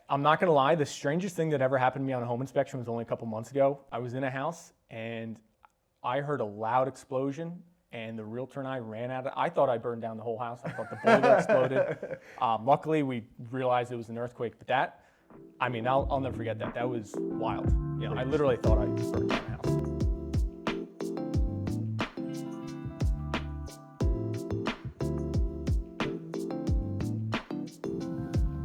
I'm not going to lie, the strangest thing that ever happened to me on a home inspection was only a couple months ago. I was in a house and I heard a loud explosion and the realtor and I ran out. I thought I burned down the whole house. I thought the boiler exploded. Luckily, we realized it was an earthquake, but that, I mean, I'll never forget that. That was wild. You know, I literally thought I burned down the house.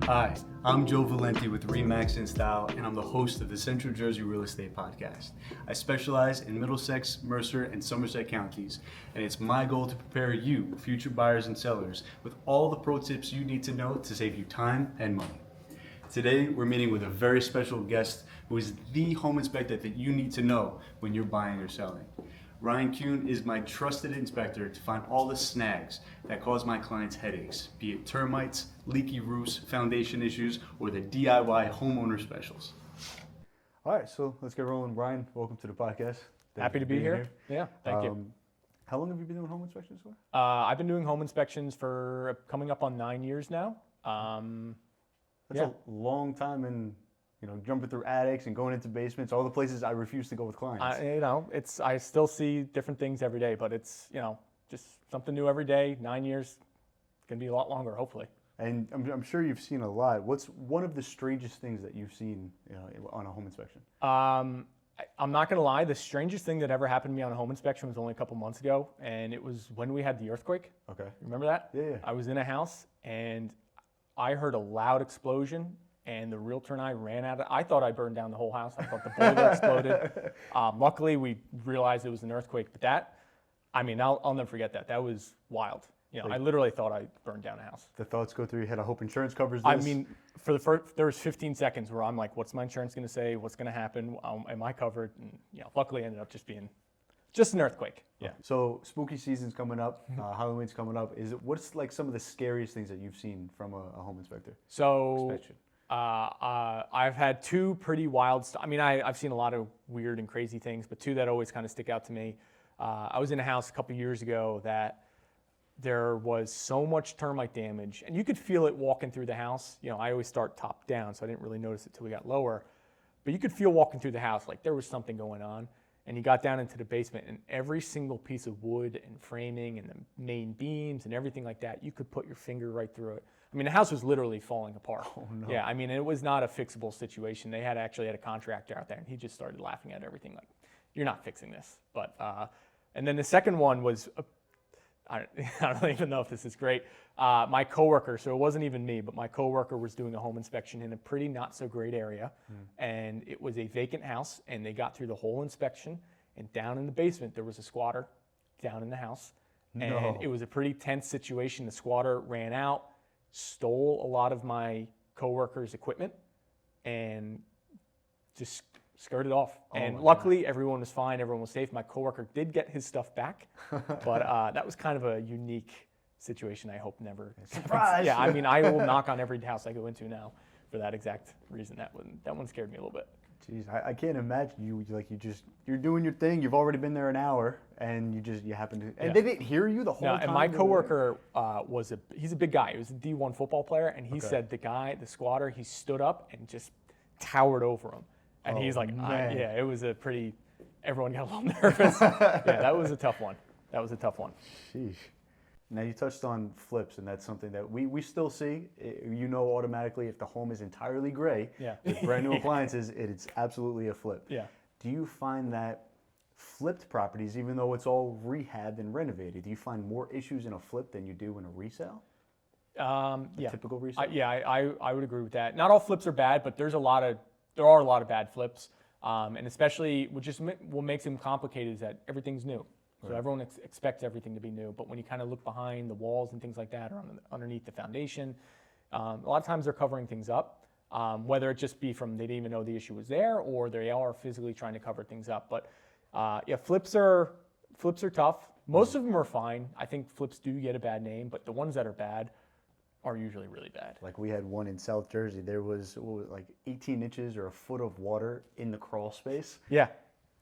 Hi, I'm Joe Valenti with REMAX InStyle, and I'm the host of the Central Jersey Real Estate Podcast. I specialize in Middlesex, Mercer, and Somerset counties, and it's my goal to prepare you, future buyers and sellers, with all the pro tips you need to know to save you time and money. Today, we're meeting with a very special guest who is the home inspector that you need to know when you're buying or selling. Ryan Kuhn is my trusted inspector to find all the snags that cause my clients headaches, be it termites, leaky roofs, foundation issues, or the DIY homeowner specials. All right, so let's get rolling. Ryan, welcome to the podcast. Happy to be here. Yeah, thank you. How long have you been doing home inspections for? I've been doing home inspections for coming up on 9 years now. That's a long time in, jumping through attics and going into basements, all the places I refuse to go with clients. I still see different things every day, but it's, just something new every day. 9 years, can be a lot longer, hopefully. And I'm sure you've seen a lot. What's one of the strangest things that you've seen on a home inspection? I'm not going to lie, the strangest thing that ever happened to me on a home inspection was only a couple months ago, and it was when we had the earthquake. Okay. Remember that? Yeah. I was in a house, and I heard a loud explosion, and the realtor and I ran out. I thought I burned down the whole house. I thought the boiler exploded. Luckily, we realized it was an earthquake, but that, I mean, I'll never forget that. That was wild. I literally thought I burned down a house. The thoughts go through your head. I hope insurance covers this. I mean, for the first, there was 15 seconds where I'm like, what's my insurance going to say? What's going to happen? Am I covered? And luckily, it ended up just being just an earthquake. Yeah. So spooky season's coming up. Halloween's coming up. What's like some of the scariest things that you've seen from a home inspector? So I've had two pretty wild. I've seen a lot of weird and crazy things, but two that always kind of stick out to me. I was in a house a couple years ago that there was so much termite damage, and you could feel it walking through the house. I always start top down, so I didn't really notice it till we got lower. But you could feel walking through the house like there was something going on. And you got down into the basement, and every single piece of wood and framing and the main beams and everything like that, you could put your finger right through it. I mean, the house was literally falling apart. Oh, no. Yeah, I mean, it was not a fixable situation. They actually had a contractor out there, and he just started laughing at everything like, you're not fixing this. But and then the second one was, I don't even know if this is great. My coworker, so it wasn't even me, but my coworker was doing a home inspection in a pretty not so great area, and it was a vacant house, and they got through the whole inspection, and down in the basement there was a squatter down in the house, and it was a pretty tense situation. The squatter ran out, stole a lot of my coworker's equipment, and just skirted off. And luckily, everyone was fine. Everyone was safe. My coworker did get his stuff back, but that was kind of a unique situation. I hope never. Surprise! Yeah, I mean, I will knock on every house I go into now for that exact reason. That one scared me a little bit. Jeez, I can't imagine you're doing your thing. You've already been there an hour, and you happen to. And they didn't hear you the whole time. And my coworker he's a big guy. He was a D1 football player, and he said the squatter, he stood up and just towered over him. And he's like, it was everyone got a little nervous. Yeah, that was a tough one. Sheesh. Now you touched on flips, and that's something that we still see. Automatically if the home is entirely gray, with brand new appliances, it's absolutely a flip. Yeah. Do you find that flipped properties, even though it's all rehabbed and renovated, do you find more issues in a flip than you do in a resale? Typical resale? I would agree with that. Not all flips are bad, but there are a lot of bad flips, and especially what makes them complicated is that everything's new. So everyone expects everything to be new, but when you kind of look behind the walls and things like that, or underneath the foundation, a lot of times they're covering things up, whether it just be from they didn't even know the issue was there, or they are physically trying to cover things up. But flips are tough. Most of them are fine. I think flips do get a bad name, but the ones that are bad are usually really bad. Like we had one in South Jersey. There was like 18 inches or a foot of water in the crawl space. Yeah.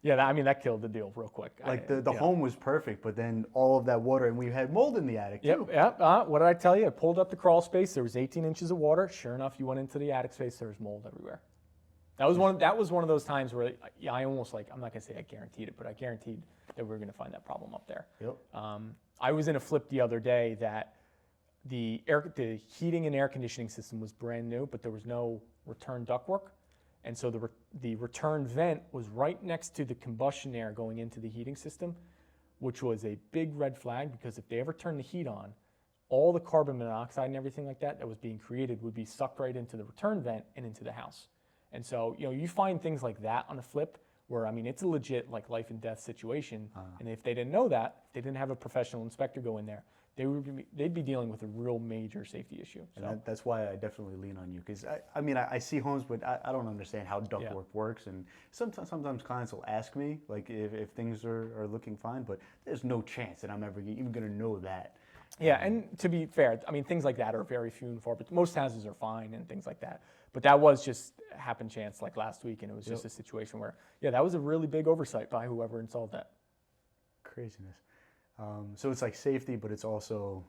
Yeah, I mean, that killed the deal real quick. Like the home was perfect, but then all of that water, and we had mold in the attic too. Yep. What did I tell you? I pulled up the crawl space. There was 18 inches of water. Sure enough, you went into the attic space. There was mold everywhere. That was one of those times where I almost I'm not gonna say I guaranteed it, but I guaranteed that we were gonna find that problem up there. Yep. I was in a flip the other day that the heating and air conditioning system was brand new, but there was no return ductwork. And so the return vent was right next to the combustion air going into the heating system, which was a big red flag, because if they ever turned the heat on, all the carbon monoxide and everything like that was being created would be sucked right into the return vent and into the house. And so, you find things like that on a flip where, I mean, it's a legit life and death situation. And if they didn't know that, if they didn't have a professional inspector go in there, they'd be dealing with a real major safety issue. So. And that's why I definitely lean on you, because I see homes, but I don't understand how ductwork works, and sometimes clients will ask me if things are looking fine, but there's no chance that I'm ever even going to know that. Yeah, and to be fair, I mean, things like that are very few and far, but most houses are fine and things like that. But that was just happen chance last week, and it was just a situation where, that was a really big oversight by whoever installed that. Craziness. So it's safety, but it's also,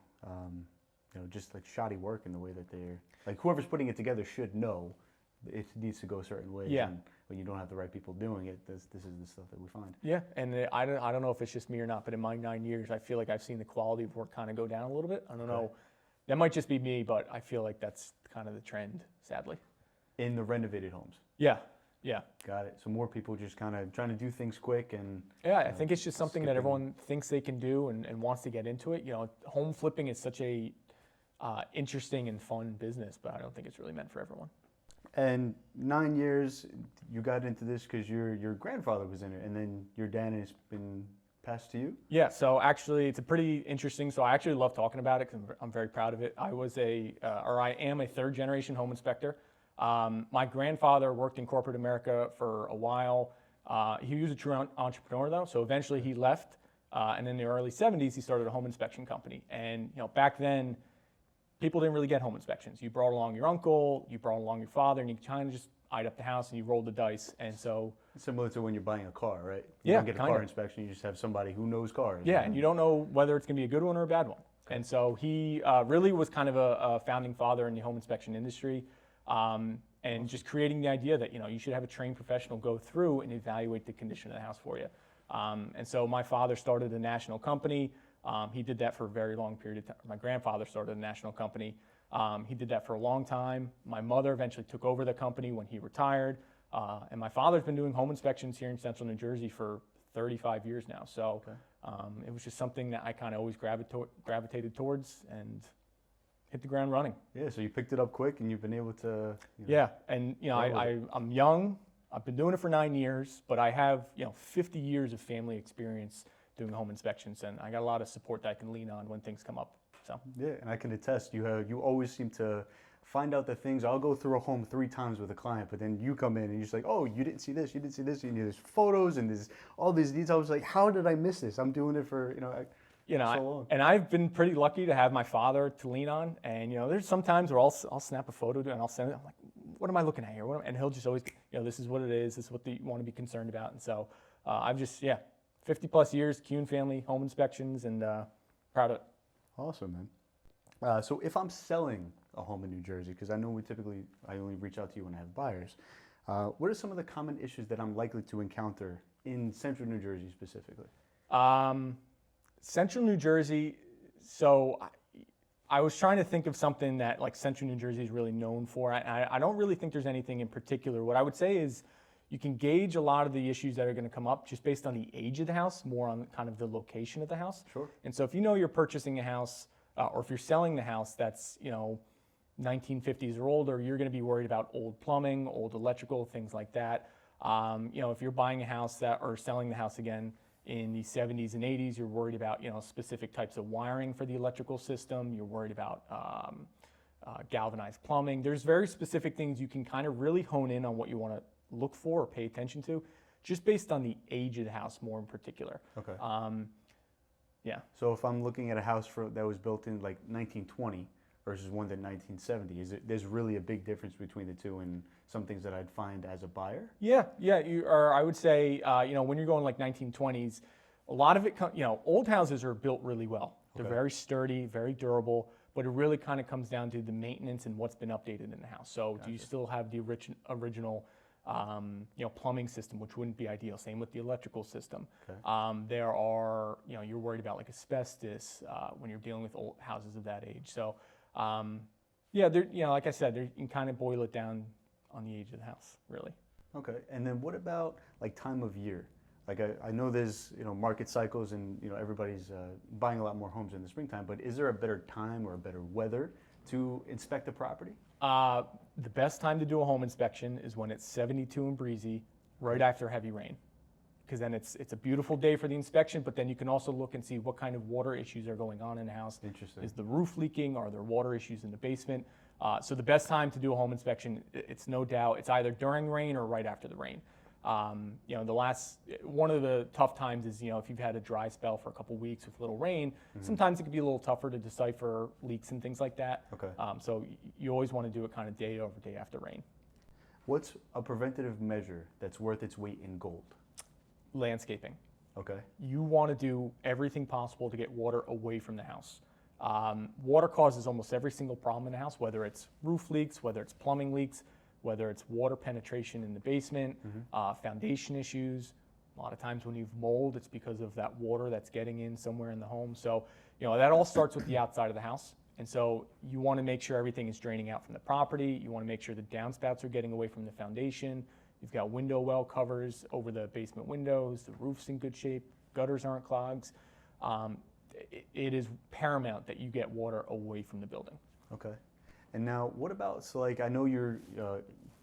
just shoddy work in the way that they're, whoever's putting it together should know it needs to go certain ways. Yeah. And when you don't have the right people doing it, this is the stuff that we find. Yeah, and I don't know if it's just me or not, but in my 9 years, I feel like I've seen the quality of work kind of go down a little bit. I don't know. That might just be me, but I feel like that's kind of the trend, sadly. In the renovated homes. Yeah. Got it. So more people just kind of trying to do things quick and. Yeah, I think it's just something that everyone thinks they can do and wants to get into it. Home flipping is such a interesting and fun business, but I don't think it's really meant for everyone. And 9 years, you got into this because your grandfather was in it, and then your dad has been passed to you? Yeah, so actually it's a pretty interesting, so I actually love talking about it because I'm very proud of it. I am a third generation home inspector. My grandfather worked in corporate America for a while. He was a true entrepreneur though, so eventually he left, and in the early 70s he started a home inspection company. And back then, people didn't really get home inspections. You brought along your uncle, you brought along your father, and you kind of just eyed up the house and you rolled the dice. And so, similar to when you're buying a car, right? You don't get a car inspection, you just have somebody who knows cars. Yeah, and you don't know whether it's going to be a good one or a bad one. Okay. And so he really was kind of a founding father in the home inspection industry, and just creating the idea that you should have a trained professional go through and evaluate the condition of the house for you. And so my father started a national company. He did that for a very long period of time. My grandfather started a national company. He did that for a long time. My mother eventually took over the company when he retired. And my father's been doing home inspections here in central New Jersey for 35 years now. So it was just something that I kind of always gravitated towards and hit the ground running. Yeah, so you picked it up quick and you've been able to... Yeah, and I'm young. I've been doing it for 9 years, but I have 50 years of family experience doing home inspections, and I got a lot of support that I can lean on when things come up. So yeah, and I can attest, you always seem to find out the things. I'll go through a home 3 times with a client, but then you come in and you're just like, oh, you didn't see this, and there's photos and there's all these details. I was like, how did I miss this? I'm doing it for so long. And I've been pretty lucky to have my father to lean on, and there's some times where I'll snap a photo and I'll send it. I'm like, what am I looking at here? And he'll just always, this is what it is. This is what you want to be concerned about. And so I've just 50 plus years, Kuhn family home inspections, and proud of it. Awesome, man. So if I'm selling a home in New Jersey, because I know I only reach out to you when I have buyers, what are some of the common issues that I'm likely to encounter in central New Jersey specifically? Central New Jersey, so I was trying to think of something that central New Jersey is really known for. I don't really think there's anything in particular. What I would say is you can gauge a lot of the issues that are going to come up just based on the age of the house, more on kind of the location of the house. Sure. And so if you're purchasing a house, or if you're selling the house that's 1950s or older, you're going to be worried about old plumbing, old electrical, things like that. If you're buying a house or selling the house again in the 70s and 80s, you're worried about specific types of wiring for the electrical system. You're worried about galvanized plumbing. There's very specific things you can kind of really hone in on what you want to look for or pay attention to, just based on the age of the house more in particular. Okay. Yeah. So if I'm looking at a house that was built in 1920, versus one that 1970? There's really a big difference between the two, and some things that I'd find as a buyer? Yeah, yeah. You are. I would say, when you're going like 1920s, a lot of it, old houses are built really well. They're Okay. very sturdy, very durable, but it really kind of comes down to the maintenance and what's been updated in the house. So do you still have the original, plumbing system, which wouldn't be ideal. Same with the electrical system. Okay. There are, you're worried about like asbestos when you're dealing with old houses of that age. So, like I said, you can kind of boil it down on the age of the house, really. Okay, and then what about like time of year? Like I know there's market cycles and everybody's buying a lot more homes in the springtime, but is there a better time or a better weather to inspect the property? The best time to do a home inspection is when it's 72 and breezy, right after heavy rain, because then it's a beautiful day for the inspection. But then you can also look and see what kind of water issues are going on in the house. Interesting. Is the roof leaking? Are there water issues in the basement? So the best time to do a home inspection, it's no doubt, it's either during rain or right after the rain. One of the tough times is, if you've had a dry spell for a couple weeks with little rain, sometimes it can be a little tougher to decipher leaks and things like that. Okay. So you always want to do it kind of day over day after rain. What's a preventative measure that's worth its weight in gold? Landscaping. Okay. You want to do everything possible to get water away from the house. Water causes almost every single problem in the house, whether it's roof leaks, whether it's plumbing leaks, whether it's water penetration in the basement, foundation issues. A lot of times when you've mold, it's because of that water that's getting in somewhere in the home. So, that all starts with the outside of the house. And so you want to make sure everything is draining out from the property. You want to make sure the downspouts are getting away from the foundation. You've got window well covers over the basement windows. The roof's in good shape. Gutters aren't clogs. It is paramount that you get water away from the building. Okay. And now, what about, so like I know you're,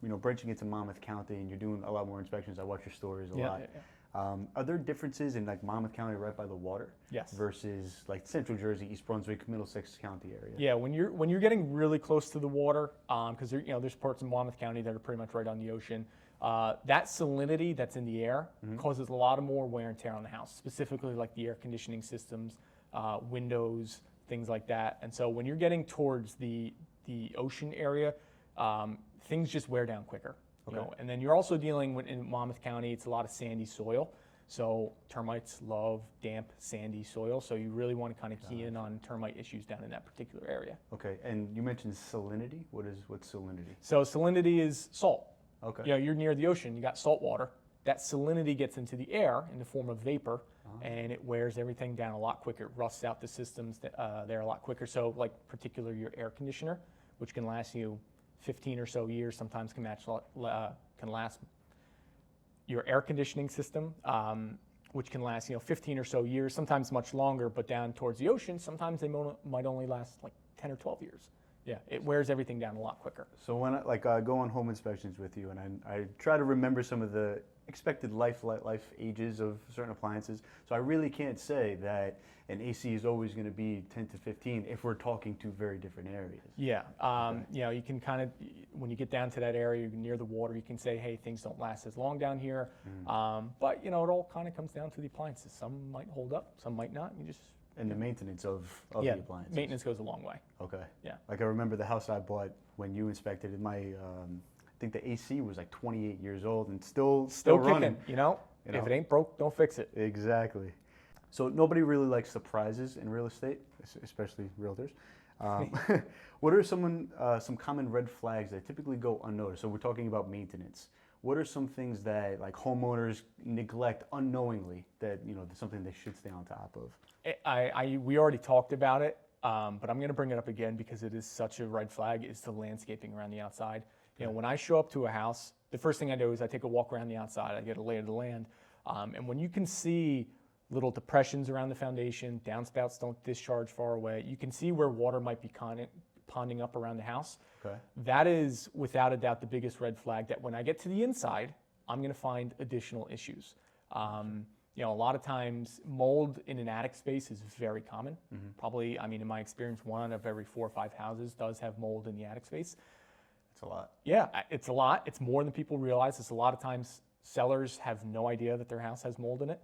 branching into Monmouth County and you're doing a lot more inspections. I watch your stories a lot. Yeah. Are there differences in like Monmouth County right by the water? Yes. Versus like Central Jersey, East Brunswick, Middlesex County area? Yeah, when you're getting really close to the water, because there's parts in Monmouth County that are pretty much right on the ocean. That salinity that's in the air causes a lot of more wear and tear on the house, specifically like the air conditioning systems, windows, things like that. And so when you're getting towards the ocean area, things just wear down quicker. Okay. And then you're also dealing with, in Monmouth County, it's a lot of sandy soil. So termites love damp, sandy soil. So you really want to kind of key in on termite issues down in that particular area. Okay, and you mentioned salinity. What's salinity? So salinity is salt. Okay. You're near the ocean, you got salt water. That salinity gets into the air in the form of vapor, and it wears everything down a lot quicker. It rusts out the systems there a lot quicker. So like particularly your air conditioner, which can last you 15 or so years, sometimes can last your air conditioning system, which can last 15 or so years, sometimes much longer, but down towards the ocean, sometimes they might only last like 10 or 12 years. Yeah, it wears everything down a lot quicker. So when I go on home inspections with you, and I try to remember some of the expected life ages of certain appliances, so I really can't say that an AC is always going to be 10 to 15 if we're talking two very different areas. Yeah, you can kind of, when you get down to that area near the water, you can say, hey, things don't last as long down here. But it all kind of comes down to the appliances. Some might hold up, some might not. And the maintenance of the appliances. Maintenance goes a long way. Okay. Yeah. Like I remember the house I bought when you inspected it. I think the AC was like 28 years old and still running. Kicking, If it ain't broke, don't fix it. Exactly. So nobody really likes surprises in real estate, especially realtors. What are some common red flags that typically go unnoticed? So we're talking about maintenance. What are some things that like homeowners neglect unknowingly that something they should stay on top of? We already talked about it, but I'm going to bring it up again because it is such a red flag. Is the landscaping around the outside. When I show up to a house, the first thing I do is I take a walk around the outside. I get a lay of the land, and when you can see little depressions around the foundation, downspouts don't discharge far away. You can see where water might be ponding up around the house. Okay. That is without a doubt the biggest red flag that when I get to the inside, I'm going to find additional issues. A lot of times mold in an attic space is very common. Probably, in my experience, 1 out of every 4 or 5 houses does have mold in the attic space. It's a lot. Yeah, it's a lot. It's more than people realize. It's a lot of times sellers have no idea that their house has mold in it.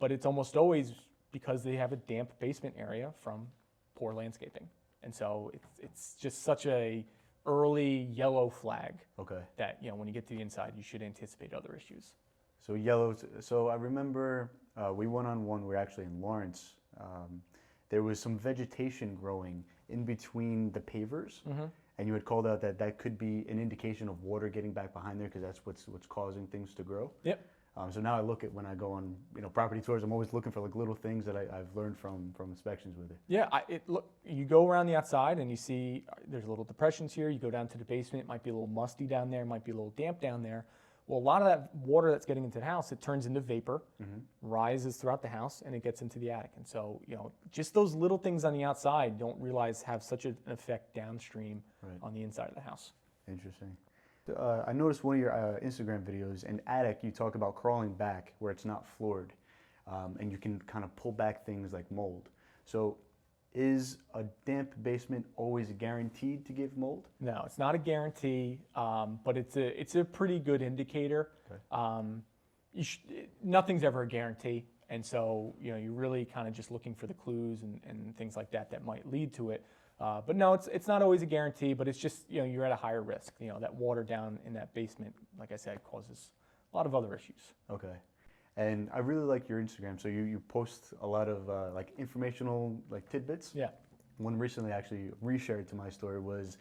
But it's almost always because they have a damp basement area from poor landscaping. And so it's just such a early yellow flag Okay. that, when you get to the inside, you should anticipate other issues. So yellow. So I remember we went on one. We're actually in Lawrence. There was some vegetation growing in between the pavers, and you had called out that that could be an indication of water getting back behind there because that's what's causing things to grow. Yep. So now I look at when I go on property tours, I'm always looking for like little things that I've learned from inspections with it. Yeah, you go around the outside and you see there's little depressions here. You go down to the basement, it might be a little musty down there, it might be a little damp down there. Well, a lot of that water that's getting into the house, it turns into vapor, rises throughout the house, and it gets into the attic. And so, just those little things on the outside don't realize have such an effect downstream on the inside of the house. Interesting. I noticed one of your Instagram videos, in attic, you talk about crawling back where it's not floored, and you can kind of pull back things like mold. So is a damp basement always guaranteed to give mold? No, it's not a guarantee, but it's a pretty good indicator. Okay. Nothing's ever a guarantee, and so you're really kind of just looking for the clues and things like that might lead to it. But no, it's not always a guarantee, but it's just you're at a higher risk. That water down in that basement, like I said, causes a lot of other issues. Okay. And I really like your Instagram. So you post a lot of like informational like tidbits. Yeah. One recently actually reshared to my story was,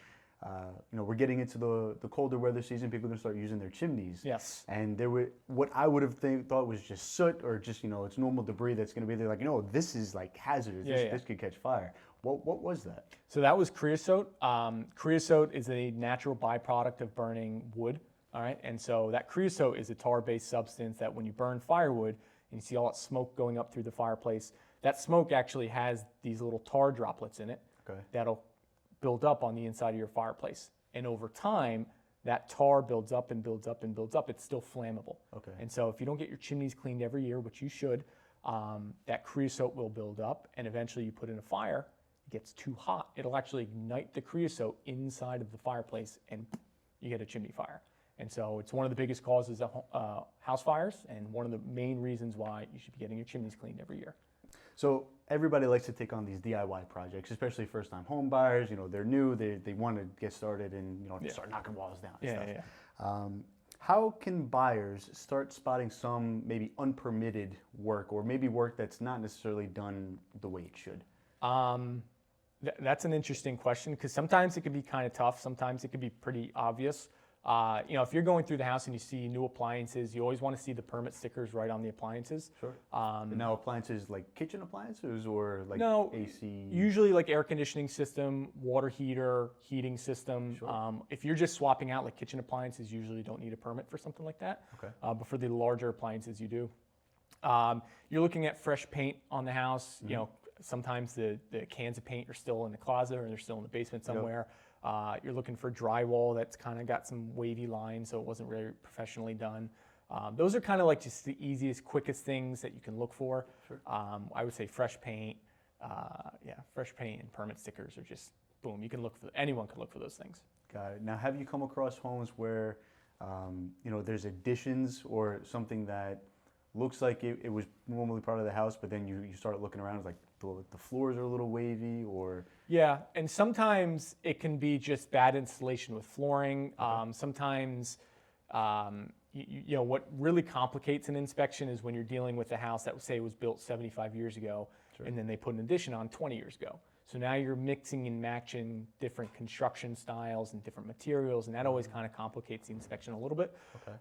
we're getting into the colder weather season. People are gonna start using their chimneys. Yes. And there were what I would have thought was just soot or just it's normal debris that's gonna be there. Like this is like hazardous. This could catch fire. What was that? So that was creosote. Creosote is a natural byproduct of burning wood. All right, and so that creosote is a tar-based substance that when you burn firewood and you see all that smoke going up through the fireplace, that smoke actually has these little tar droplets in it that'll build up on the inside of your fireplace. And over time, that tar builds up and builds up and builds up. It's still flammable. Okay. And so if you don't get your chimneys cleaned every year, which you should, that creosote will build up, and eventually you put in a fire, it gets too hot. It'll actually ignite the creosote inside of the fireplace, and you get a chimney fire. And so it's one of the biggest causes of house fires and one of the main reasons why you should be getting your chimneys cleaned every year. So everybody likes to take on these DIY projects, especially first-time home buyers. They're new, they want to get started and start knocking walls down and stuff. How can buyers start spotting some maybe unpermitted work or maybe work that's not necessarily done the way it should? That's an interesting question because sometimes it can be kind of tough. Sometimes it can be pretty obvious. If you're going through the house and you see new appliances, you always want to see the permit stickers right on the appliances. Sure. And now appliances like kitchen appliances or like no, AC? Usually like air conditioning system, water heater, heating system. Sure. If you're just swapping out like kitchen appliances, usually don't need a permit for something like that. Okay. But for the larger appliances, you do. You're looking at fresh paint on the house. Sometimes the cans of paint are still in the closet or they're still in the basement somewhere. Yep. You're looking for drywall that's kind of got some wavy lines, so it wasn't very professionally done. Those are kind of like just the easiest, quickest things that you can look for. Sure. I would say fresh paint, fresh paint and permit stickers are just boom. You can look for anyone can look for those things. Got it. Now, have you come across homes where there's additions or something that looks like it was normally part of the house, but then you start looking around, it's like the floors are a little wavy or... Yeah, and sometimes it can be just bad installation with flooring. Sometimes, what really complicates an inspection is when you're dealing with a house that, say, was built 75 years ago, and then they put an addition on 20 years ago. So now you're mixing and matching different construction styles and different materials, and that always kind of complicates the inspection a little bit. Okay.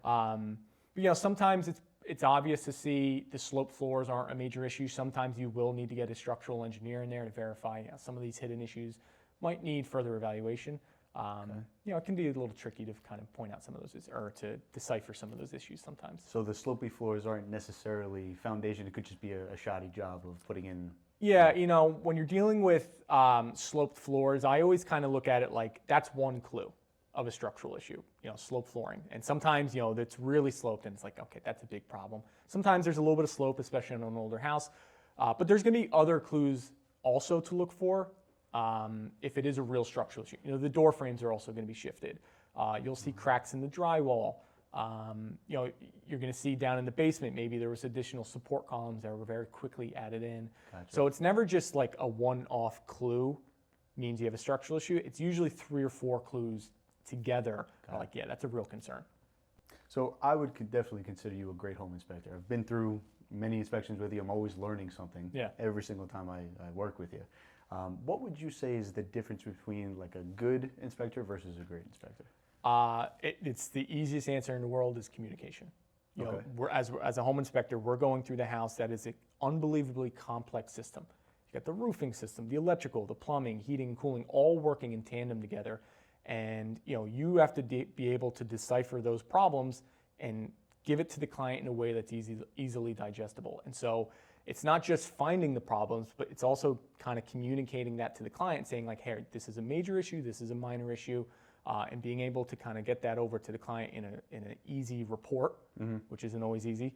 But sometimes it's obvious to see the slope floors aren't a major issue. Sometimes you will need to get a structural engineer in there to verify some of these hidden issues might need further evaluation. It can be a little tricky to kind of point out some of those or to decipher some of those issues sometimes. So the slopey floors aren't necessarily foundation. It could just be a shoddy job of putting in. Yeah, when you're dealing with sloped floors, I always kind of look at it like that's one clue of a structural issue, slope flooring. And sometimes, it's really sloped and it's like, okay, that's a big problem. Sometimes there's a little bit of slope, especially on an older house. But there's gonna be other clues also to look for if it is a real structural issue. The door frames are also gonna be shifted. You'll see cracks in the drywall. You're gonna see down in the basement, maybe there was additional support columns that were very quickly added in. Gotcha. So it's never just like a one-off clue means you have a structural issue, it's usually 3 or 4 clues together. Like, yeah, that's a real concern. So I would definitely consider you a great home inspector. I've been through many inspections with you. I'm always learning something every single time I work with you. What would you say is the difference between like a good inspector versus a great inspector? It's the easiest answer in the world is communication. You know, as a home inspector, we're going through the house that is an unbelievably complex system. You got the roofing system, the electrical, the plumbing, heating, and cooling, all working in tandem together. And you know, you have to be able to decipher those problems and give it to the client in a way that's easily digestible. And so it's not just finding the problems, but it's also kind of communicating that to the client, saying like, hey, this is a major issue, this is a minor issue, and being able to kind of get that over to the client in an easy report, which isn't always easy.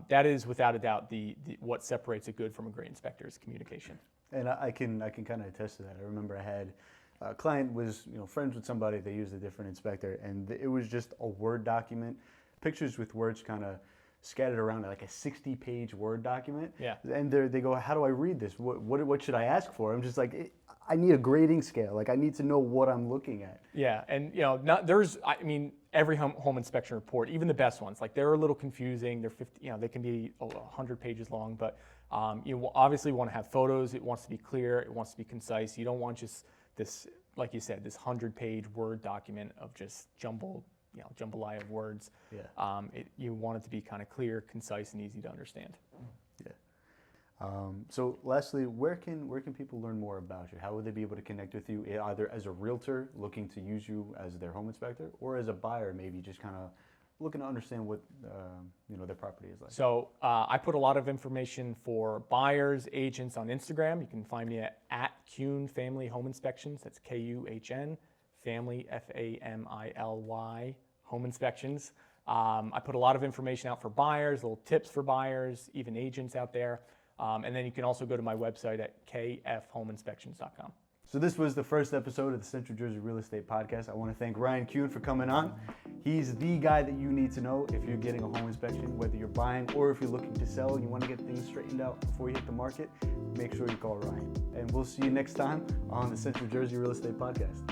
That is without a doubt what separates a good from a great inspector is communication. And I can kind of attest to that. I remember I had a client was friends with somebody. They used a different inspector, and it was just a Word document, pictures with words kind of scattered around, like a 60-page Word document. Yeah. And they go, how do I read this? What should I ask for? I'm just like, I need a grading scale. Like, I need to know what I'm looking at. Yeah, and every home inspection report, even the best ones, like they're a little confusing. They're 50, they can be 100 pages long, but you obviously want to have photos. It wants to be clear. It wants to be concise. You don't want just this, like you said, this 100-page Word document of just jambalaya of words. Yeah. You want it to be kind of clear, concise, and easy to understand. Yeah. So lastly, where can people learn more about you? How would they be able to connect with you, either as a realtor looking to use you as their home inspector, or as a buyer maybe just kind of looking to understand what their property is like? So I put a lot of information for buyers, agents on Instagram. You can find me at Kuhn Family Home Inspections. That's Kuhn, Family, Family, Home Inspections. I put a lot of information out for buyers, little tips for buyers, even agents out there. And then you can also go to my website at kfhomeinspections.com. So this was the first episode of the Central Jersey Real Estate Podcast. I want to thank Ryan Kuhn for coming on. He's the guy that you need to know if you're getting a home inspection, whether you're buying or if you're looking to sell, you want to get things straightened out before you hit the market, make sure you call Ryan. And we'll see you next time on the Central Jersey Real Estate Podcast.